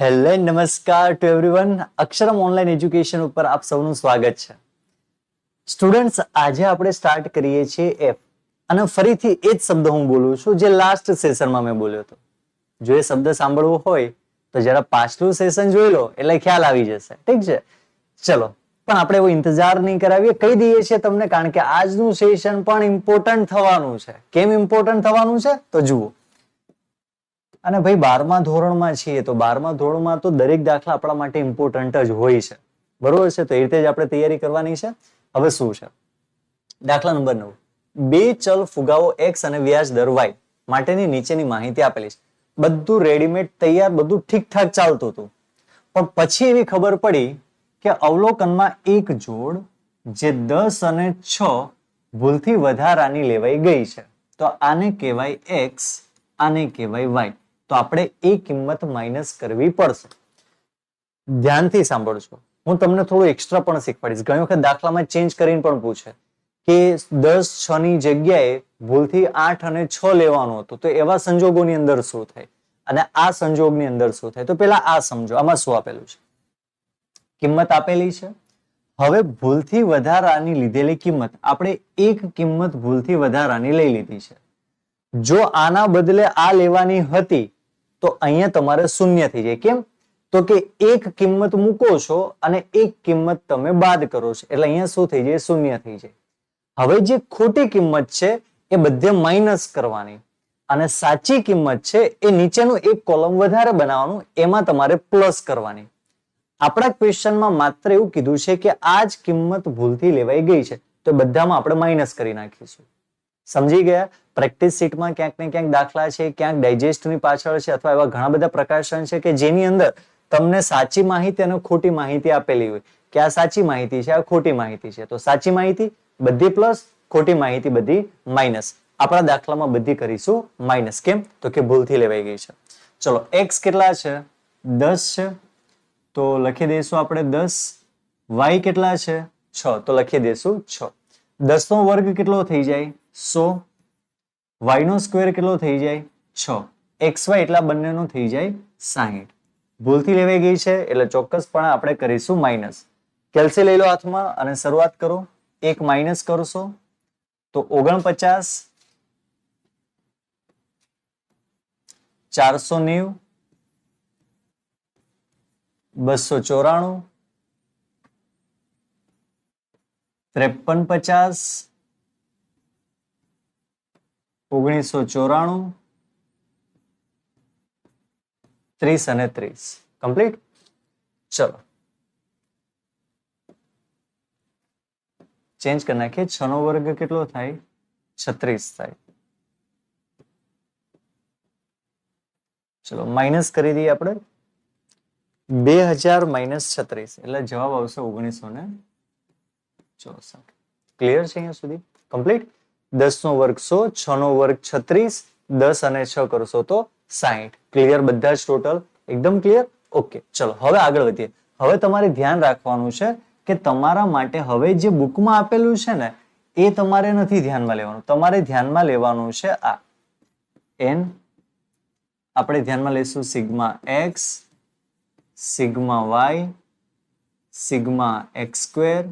Hello નમસ્કાર two everyone. અક્ષરમ online education ઉપર આપ સૌનું સ્વાગત છે. સ્ટુડન્ટ્સ, આજે આપણે સ્ટાર્ટ કરીએ છીએ એફ, અને ફરીથી એ જ શબ્દ હું બોલું છું જે લાસ્ટ સેશનમાં મેં બોલ્યો હતો. જો એ શબ્દ સાંભળવો હોય તો જરા પાછલું સેશન જોઈ લો એટલે ખ્યાલ આવી જશે. ઠીક છે, ચલો. પણ આપણે એવો ઇંતજાર નહીં કરાવીએ, કહી દઈએ છીએ તમને, કારણ કે આજનું સેશન પણ ઇમ્પોર્ટન્ટ થવાનું છે. કેમ ઇમ્પોર્ટન્ટ થવાનું છે તો જુઓ. અને ભાઈ 12મા ધોરણમાં છીએ તો 12મા ધોરણમાં તો દરેક દાખલા આપણા માટે ઇમ્પોર્ટન્ટ જ હોય છે, બરોબર છે? તો એ રીતે જ આપણે તૈયારી કરવાની છે. હવે શું છે? દાખલા નંબર 9. બે ચલ ફુગાવો x અને વ્યાજ દર y માટેની નીચેની માહિતી આપેલી છે. બધું રેડીમેડ તૈયાર, બધું ઠીકઠાક ચાલતું હતું, પણ પછી એવી ખબર પડી કે અવલોકનમાં એક જોડ જે 10 અને 6 ભૂલથી વધારાની લેવાઈ ગઈ છે. તો આને કહેવાય x, આને કહેવાય y. તો આપણે એ કિંમત માઇનસ કરવી પડશે. ધ્યાનથી સાંભળજો, હું તમને થોડું એક્સ્ટ્રા પણ શીખવાડીશ. ઘણી વખત દાખલામાં ચેન્જ કરીને પણ પૂછે કે 10 6 ની જગ્યાએ ભૂલથી 8 અને 6 લેવાનું હતું, તો એવા સંજોગોની અંદર શું થાય અને આ સંજોગની અંદર શું થાય. તો પેલા આ સમજો, આમાં શું આપેલું છે? કિંમત આપેલી છે. હવે ભૂલથી વધારાની લીધેલી કિંમત, આપણે એક કિંમત ભૂલથી વધારાની લઈ લીધી છે. જો આના બદલે આ લેવાની હતી તો અહીંયા તમારે શૂન્ય થઈ જાય. કેમ? તો કે એક કિંમત મૂકો છો અને એક કિંમત તમે બાદ કરો છો, એટલે અહીંયા શું થઈ જાય? શૂન્ય થઈ જાય. હવે જે ખોટી કિંમત છે એ બધે માઇનસ કરવાની, અને સાચી કિંમત છે એ નીચેનું એક કોલમ વધારે બનાવવાનું, એમાં તમારે પ્લસ કરવાની. આપણા ક્વેશ્ચનમાં માત્ર એવું કીધું છે કે આ જ કિંમત ભૂલથી લેવાઈ ગઈ છે, તો બધામાં આપણે માઇનસ કરી નાખીશું. સમજી ગયા? પ્રેક્ટિસ શીટમાં ક્યાંક ને ક્યાંક દાખલા છે, ક્યાંક ડાયજેસ્ટની પાછળ છે, અથવા એવા ઘણા બધા પ્રકાશન છે કે જેની અંદર તમને સાચી માહિતી અને ખોટી માહિતી આપેલી હોય કે આ સાચી માહિતી છે, આ ખોટી માહિતી છે. તો સાચી માહિતી બધી પ્લસ, ખોટી માહિતી બધી માઇનસ. આપણા દાખલામાં બધી કરીશું માઇનસ. કેમ? તો કે ભૂલથી લેવાઈ ગઈ છે. ચલો, x કેટલા છે? 10 છે, તો લખી દઈશું આપણે 10. y કેટલા છે? 6, તો લખી દઈશું 6. 10 નો વર્ગ કેટલો થઈ જાય? 100. y નો સ્ક્વેર કેટલો થઈ જાય? 6. xy એટલા બંનેનો થઈ જાય 60. ભૂલથી લેવાઈ ગઈ છે એટલે ચોક્કસપણે આપણે કરીશું માઇનસ. કેલ્સી લઈ લો હાથમાં અને શરૂઆત કરો. એક માઇનસ કરશો તો 49, 490, 294, 5350, 1994, 30 અને 30. કમ્પ્લીટ. ચલો, ચેન્જ કરી નાખીએ. 6 નો વર્ગ કેટલો થાય? 36 થાય. ચલો, માઇનસ કરી દઈએ આપણે. 2000 માઇનસ 36 એટલે જવાબ આવશે 1964. ક્લિયર છે અહીંયા સુધી? કમ્પ્લીટ. 10 નો વર્ગ 100, 6 નો વર્ગ 36, 10 અને 6 કરશો તો 60. ક્લિયર? બધા જ ટોટલ એકદમ ક્લિયર? ઓકે, ચલો હવે આગળ વધીએ. હવે તમારે ધ્યાન રાખવાનું છે કે તમારા માટે હવે જે બુકમાં આપેલું છે ને એ તમારે નથી ધ્યાનમાં લેવાનું. તમારે ધ્યાનમાં લેવાનું છે આ n. આપણે ધ્યાનમાં લઈશું sigma x, sigma y, sigma x square,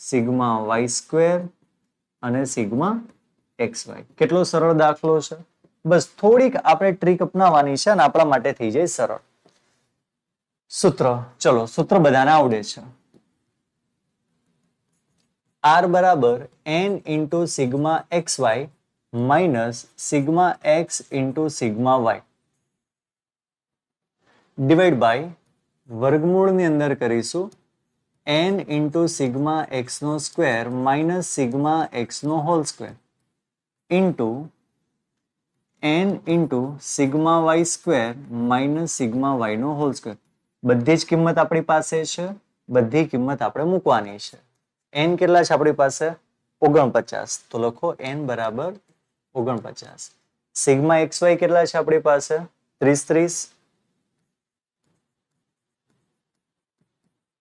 sigma y square અને સિગ્મા xy. કેટલો સરળ દાખલો છે! બસ થોડીક આપણે ટ્રીક અપનાવવાની છે અને આપણા માટે થઈ જાય સરળ. સૂત્ર, ચલો સૂત્ર બધાને આવડે છે. r બરાબર n into sigma xy minus sigma x into sigma y divide by વર્ગમૂળની અંદર કરીશું n ઇન્ટુ સિગ્મા x નો સ્ક્વેર માઇનસ સિગ્મા x નો whole square into n into sigma y square minus sigma y નો whole square. બધી જ કિંમત આપણી પાસે છે, બધી કિંમત આપણે મૂકવાની છે. n કેટલા છે આપણી પાસે? 49. તો લખો n બરાબર 49. સિગ્મા xy કેટલા છે આપણી પાસે? 30.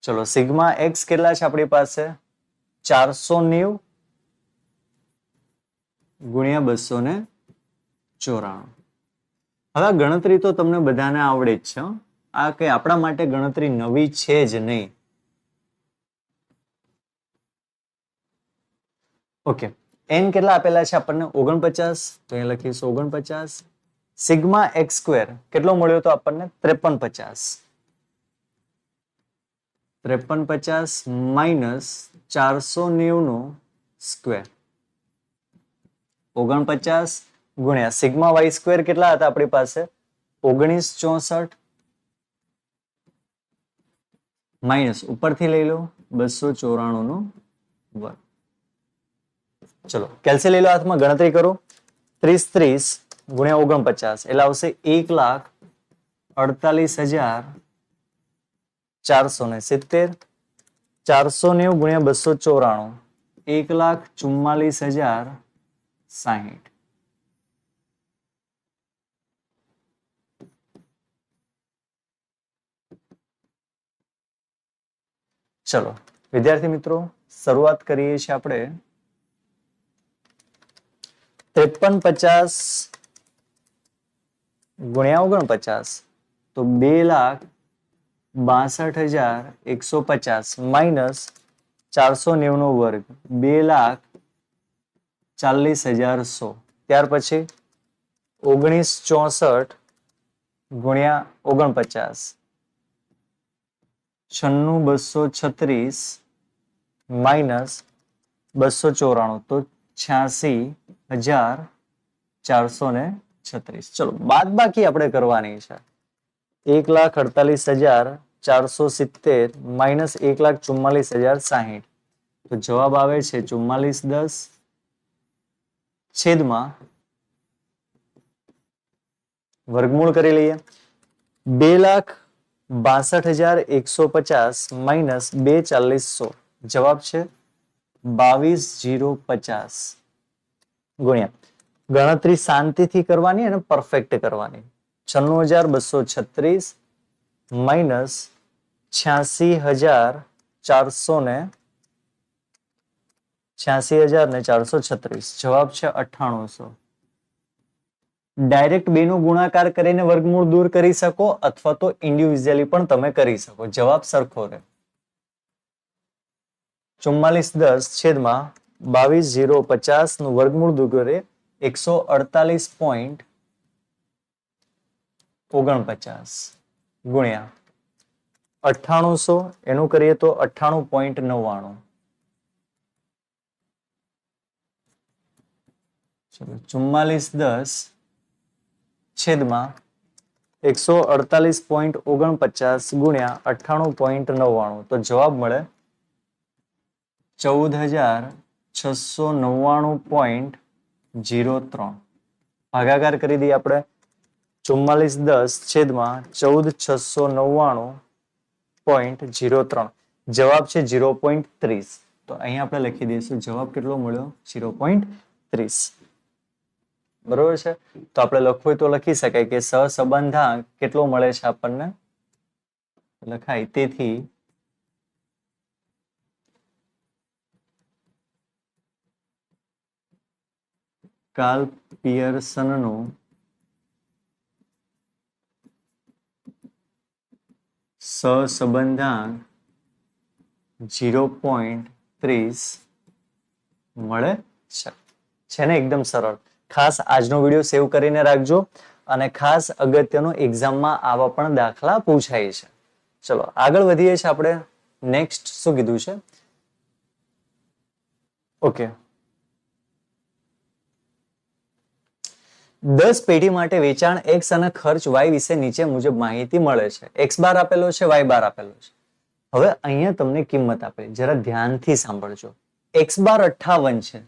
ચલો, સિગ્મા x કેટલા છે આપણી પાસે? 490 ગુણ્યા 294. હવે ગણતરી તો તમને બધાને આવડે જ છે. આ કઈ આપણા માટે ગણતરી નવી છે જ નહીં. ઓકે, n કેટલા આપેલા છે આપણને 49, તો અહીંયા લખીશું 49. સિગ્મા x સ્ક્વેર કેટલો મળ્યો તો આપણને 5350. 5350 માઇનસ 490 નો સ્ક્વેર, 49 ગુણ્યા સિગ્મા y સ્ક્વેર કેટલા હતા આપણી પાસે 1964 માઇનસ ઉપરથી લઈ લો 294 નો વર્ગ. ચલો કેલ્સી લઈ લો હાથમાં, ગણતરી કરો. 30 ગુણ્યા 49 એટલે આવશે 1,48,470. 490 ગુણ્યા 294 1,44,060. ચલો વિદ્યાર્થી મિત્રો, શરૂઆત કરીએ છીએ આપણે 5350 ગુણ્યા 49 તો 2,62,150 માઇનસ 490 નો વર્ગ 2,40,100. ત્યાર પછી 1964 ગુણ્યા 49 96,236 માઇનસ 294 તો 86,436. ચલો બાદ બાકી આપણે કરવાની છે. 1,48,470 માઇનસ 1,44,060 તો જવાબ આવે છે 4410 છેદમાં વર્ગમૂળ કરી લઈએ 2,62,150 માઇનસ 2,40,100. જવાબ છે 22,050 ગુણ્યા ગણતરી શાંતિથી કરવાની અને પરફેક્ટ કરવાની 96,236 માઇનસ 86,436. જવાબ છે 9800. ડાયરેક્ટ બે નો ગુણાકાર કરીને વર્ગમૂળ દૂર કરી શકો અથવા તો ઇન્ડિવિડ્યુઅલી પણ તમે કરી શકો. જવાબ સરખો રહે. 4410 છેદમાં 22,050 નું વર્ગમૂળ દૂર કરે 148.49 ગુણ્યા 9800 એનું કરીએ તો 98.99. ચલો 4410 છેદમાં 148.49 ગુણ્યા 98.99 તો જવાબ મળે 14,699.03. ભાગાકાર કરી દઈએ આપણે 4410 છેદમાં 14,699.03. જવાબ છે 0.30. તો અહીં આપણે લખી દઈશું જવાબ કેટલો મળ્યો 0.30. બરોબર છે. તો આપણે લખવું હોય તો લખી શકાય કે સહસંબંધાંક કેટલો મળે છે આપણને લખાય તેથી કાર્લ પિયર્સનનો સહસંબંધાંક 0.30 મળે છે ને. એકદમ સરળ. ખાસ આજનો વિડીયો સેવ કરીને રાખજો અને ખાસ અગત્યનો એક્ઝામમાં આવા પણ દાખલા પૂછાય છે. ચલો આગળ વધીએ છીએ આપણે. નેક્સ્ટ શું કીધું છે? ઓકે, 10 પેઢી માટે વેચાણ X અને ખર્ચ Y વિશે નીચે મુજબ માહિતી મળે છે. X બાર આપેલો છે, Y બાર આપેલો છે. હવે અહીંયા તમને કિંમત આપેલી, જરા ધ્યાનથી સાંભળજો. X બાર 58 છે.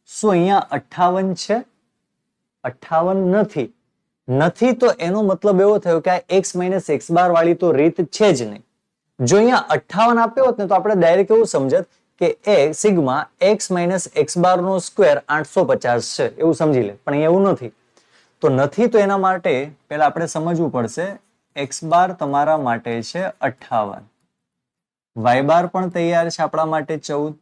શું અહીંયા 58 છે? 58 નથી તો એનો મતલબ એવો થયો કે આ X માઇનસ X બાર વાળી તો રીત છે જ નહીં. જો અહીંયા 58 આપ્યો હોત ને તો આપણે ડાયરેક્ટ એવું સમજત કે એ સિગ્મા X માઇનસ X બાર નો સ્ક્વેર 850 છે એવું સમજી લે, પણ એવું નથી. તો નથી તો એના માટે પહેલા આપણે સમજવું પડશે X બાર તમારા માટે છે 58, Y બાર પણ તૈયાર છે આપણા માટે 14.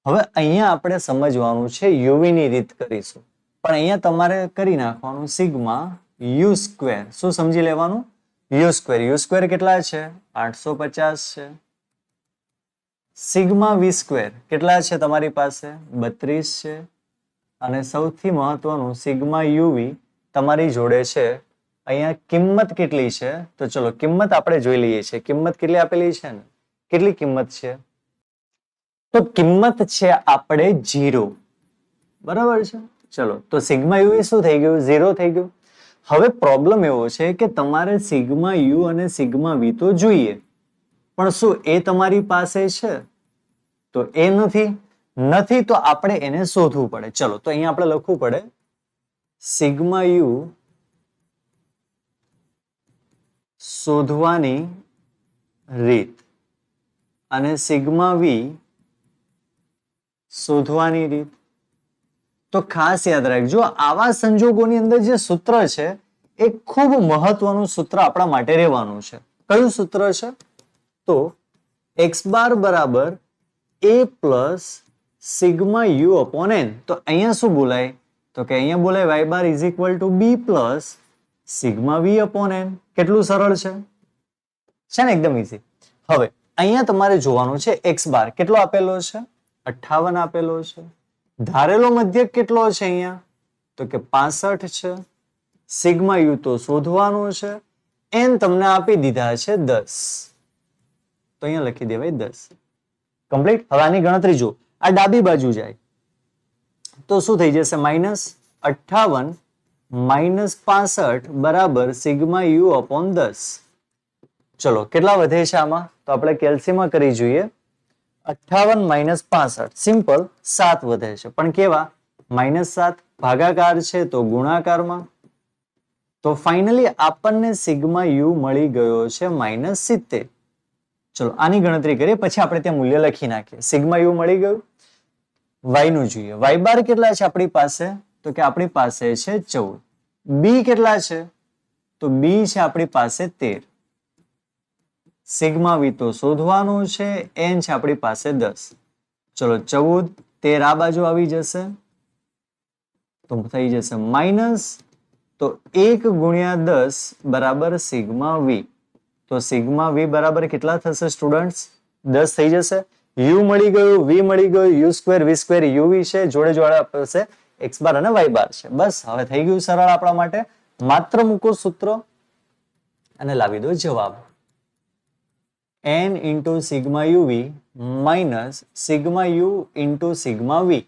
હવે અહીંયા આપણે સમજવાનું છે યુવી ની રીત કરીશું, પણ અહીંયા તમારે કરી નાખવાનું સિગ્મા યુ સ્ક્વેર. શું સમજી લેવાનું? યુ સ્ક્વેર કેટલા છે? 850 છે. સિગ્મા વી સ્ક્વેર કેટલા છે તમારી પાસે? 32 છે. અને સૌથી મહત્વનું સિગ્મા યુવી તમારી જોડે છે. અહીંયા કિંમત કેટલી છે? તો ચલો કિંમત આપણે જોઈ લઈએ છીએ. કિંમત કેટલી આપેલી છે ને? કેટલી કિંમત છે? તો કિંમત છે આપણે 0. બરાબર છે. ચલો તો સિગ્મા યુ શું થઈ ગયું? 0 થઈ ગયું. હવે પ્રોબ્લેમ એવો છે કે તમારે સિગ્મા યુ અને સિગ્મા વી તો જોઈએ, પણ શું એ તમારી પાસે છે? તો એ નથી તો આપણે એને શોધવું પડે. ચલો તો અહીંયા આપણે લખવું પડે સિગ્મા યુ શોધવાની રીત અને સિગ્મા વી શોધવાની રીત. તો ખાસ યાદ રાખજો, આવા સંજોગોની અંદર જે સૂત્ર છે એ ખૂબ મહત્વનું સૂત્ર આપણા માટે રહેવાનું છે. કયું સૂત્ર છે? તો x બાર બરાબર a plus sigma you upon n. તો અહીંયા શું બોલાય? તો કે અહીંયા બોલાય y bar is equal to b plus sigma v upon n. કેટલું સરળ છે ને? એકદમ ઈઝી. હવે અહીંયા તમારે જોવાનું છે x બાર કેટલો આપેલો છે? 58 આપેલો છે. ધારેલો મધ્યક કેટલો છે અહીંયા? તો કે 65 છે. સિગ્મા યુ તો શોધવાનું છે. n તમને આપી દીધા છે 10. તો અહીંયા લખી દેવાય 10. કમ્પ્લીટ. હવે આની ગણતરી જો, આ ડાબી બાજુ જાય તો શું થઈ જશે? -58 -65 બરાબર સિગ્મા યુ અપોન 10. ચલો કેટલા વધે છે આમાં? તો આપણે કેલ્સીમાં કરી જોઈએ. 58 - 65 સિમ્પલ 7 વધે છે, પણ કેવા? -7. ભાગાકાર છે તો ગુણાકારમાં. તો ફાઇનલી આપણને સિગ્મા યુ મળી ગયો છે -70. ચલો આની ગણતરી કરીએ, પછી આપણે ત્યાં મૂલ્ય લખી નાખીએ. સિગ્મા યુ મળી ગયું. y નું જોઈએ. y બાર કેટલા છે આપણી પાસે? તો કે આપણી પાસે છે 14. b કેટલા છે? તો b છે આપણી પાસે 13. સિગ્મા વી તો શોધવાનું છે. n છે આપણી પાસે 10. ચલો 14 13 આ બાજુ આવી જશે તો થઈ જશે માઇનસ. તો 1 ગુણ્યા 10 બરાબર સિગ્મા વી. તો સિગ્મા વી બરાબર કેટલા થશે સ્ટુડન્ટ્સ? 10 થઈ જશે. યુ મળી ગયું, વી મળી ગયું, u square v square uv છે, જોડે જોડે આપશે x બાર અને y બાર છે. બસ હવે થઈ ગયું સરળ આપણા માટે. માત્ર મૂકો સૂત્ર અને લાવી દો જવાબ. n into sigma UV minus sigma U into sigma V.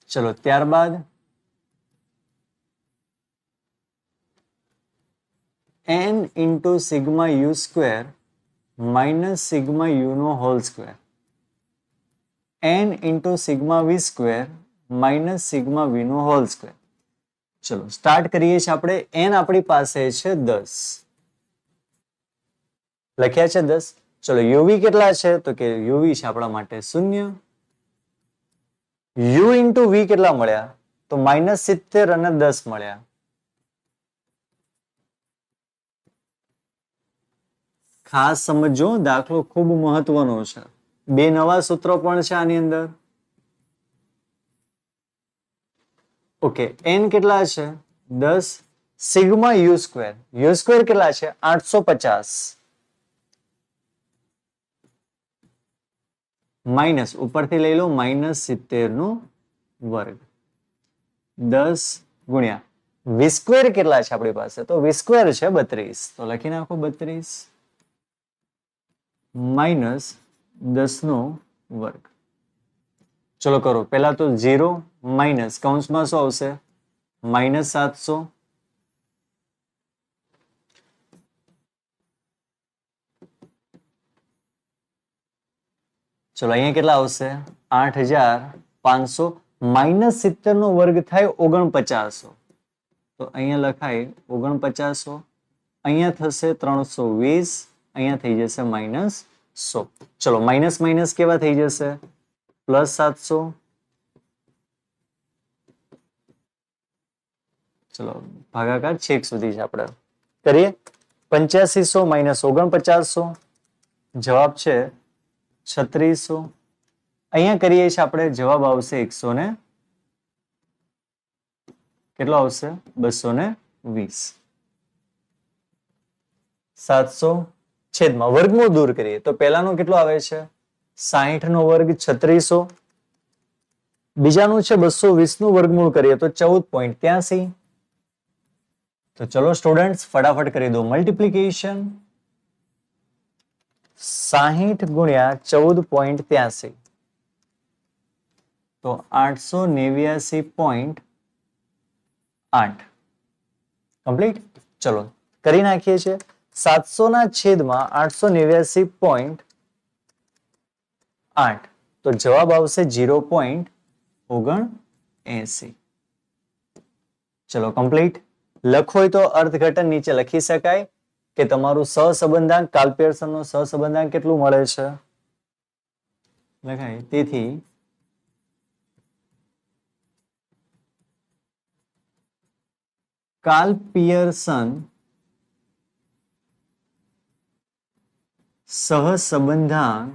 ચલો ત્યારબાદ n into sigma U square minus sigma U નો whole square. n into sigma V square minus sigma V નો હોલ સ્ક્વેર. ચલો સ્ટાર્ટ કરીએ છીએ આપણે. n આપણી પાસે છે 10. લખ્યા છે 10. ચલો યુવી કેટલા છે? તો કે યુવી છે આપણા માટે 0. u ઇન્ટુ વી કેટલા મળ્યા? તો -70 અને 10 મળ્યા. ખાસ સમજો, દાખલો ખૂબ મહત્વનો છે. 2 નવા સૂત્રો પણ છે આની અંદર. ઓકે, n કેટલા છે? 10. Sigma U square. U square કેટલા છે? 850. માઇનસ ઉપરથી લઈ લો -70 નો વર્ગ. 10 ગુણ્યા વી સ્ક્વેર કેટલા છે આપણી પાસે? તો વી સ્ક્વેર છે 32. તો લખી નાખો 32 માઇનસ 10 નો વર્ગ. ચલો કરો. પહેલા તો 0 માઇનસ કૌંસમાં શું આવશે? -700. ચલો અહીંયા કેટલા આવશે? 8500. -70 નો વર્ગ થાય 4900. તો અહીંયા લખાય 4900. અહીંયા થશે 320. અહીંયા થઈ જશે -100. ચલો માઇનસ માઇનસ કેવા થઈ જશે? +700. ચલો ભાગાકાર છેક સુધી જ આપણે કરીએ. 8500 માઇનસ 4900 જવાબ છે 3600. અહીંયા કરીએ છીએ આપણે, જવાબ આવશે 100 ને કેટલો આવશે? 250. 20. 700 છેદમાં વર્ગમૂળ દૂર કરીએ તો પહેલાનું કેટલું આવે છે 60 નો વર્ગ 3600. બીજાનું છે 220 નું વર્ગમૂળ કરીએ તો 14.83. તો ચલો સ્ટુડન્ટ્સ ફટાફટ કરી દો મલ્ટીપ્લિકેશન. 60 ગુણ્યા 14.83 તો 889.8 કમ્પ્લીટ. ચલો કરી નાખીએ છીએ. 700 ના છેદમાં 889.8 તો જવાબ આવશે 0.79. ચલો કમ્પ્લીટ. લખો હોય તો અર્થઘટન નીચે લખી શકાય કે તમારું સહસંબંધાંક કાર્લ પિયર્સનનો સહસંબંધાંક કેટલું મળે છે લખાય. તેથી કાર્લ પિયર્સન સહસંબંધાંક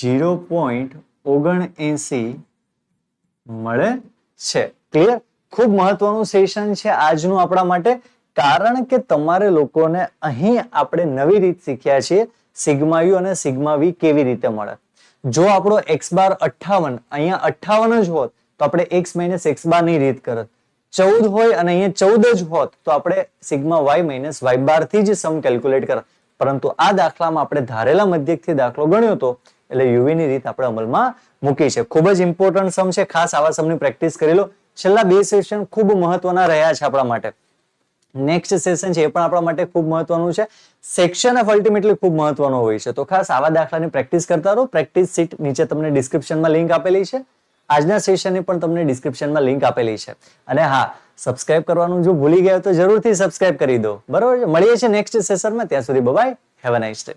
0.79 મળે છે. ક્લિયર. ખૂબ મહત્વનું સેશન છે આજનું આપણા માટે, કારણ કે તમારે લોકોને અહીં આપણે નવી રીત શીખ્યા છીએ સિગ્મા યુ અને સિગ્મા વી કેવી રીતે મળે. જો આપણો x બાર 58 અહીંયા 58 જ હોત તો આપણે x માઇનસ x બાર ની રીત કરત. 14 હોય અને અહીંયા 14 જ હોત તો આપણે સિગ્મા y માઇનસ y બાર થી જ સમ કેલ્ક્યુલેટ કરત. પરંતુ આ દાખલામાં આપણે ધારેલા મધ્યકથી દાખલો ગણ્યો હતો એટલે યુવી ની રીત આપણે અમલમાં મૂકી છે. ખૂબ જ ઇમ્પોર્ટન્ટ સમ છે, ખાસ આવા સમની પ્રેક્ટિસ કરી લો. છેલ્લા 2 સેશન ખૂબ મહત્વના રહ્યા છે આપણા માટે. નેક્સ્ટ સેશન છે એ પણ આપણા માટે ખૂબ મહત્વનું છે. સેક્શન ઓફ અલ્ટિમેટલી ખૂબ મહત્વનો હોય છે, તો ખાસ આવા દાખલાની પ્રેક્ટિસ કરતા રહો. પ્રેક્ટિસ શીટ નીચે તમને ડિસ્ક્રિપ્શનમાં લિંક આપેલી છે. આજના સેશનની પણ તમને ડિસ્ક્રિપ્શનમાં લિંક આપેલી છે. અને હા, સબસ્ક્રાઇબ કરવાનું જો ભૂલી ગયા તો જરૂરથી સબસ્ક્રાઇબ કરી દો. બરોબર છે. મળીએ છીએ નેક્સ્ટ સેશનમાં. ત્યાં સુધી bye. Have a nice day.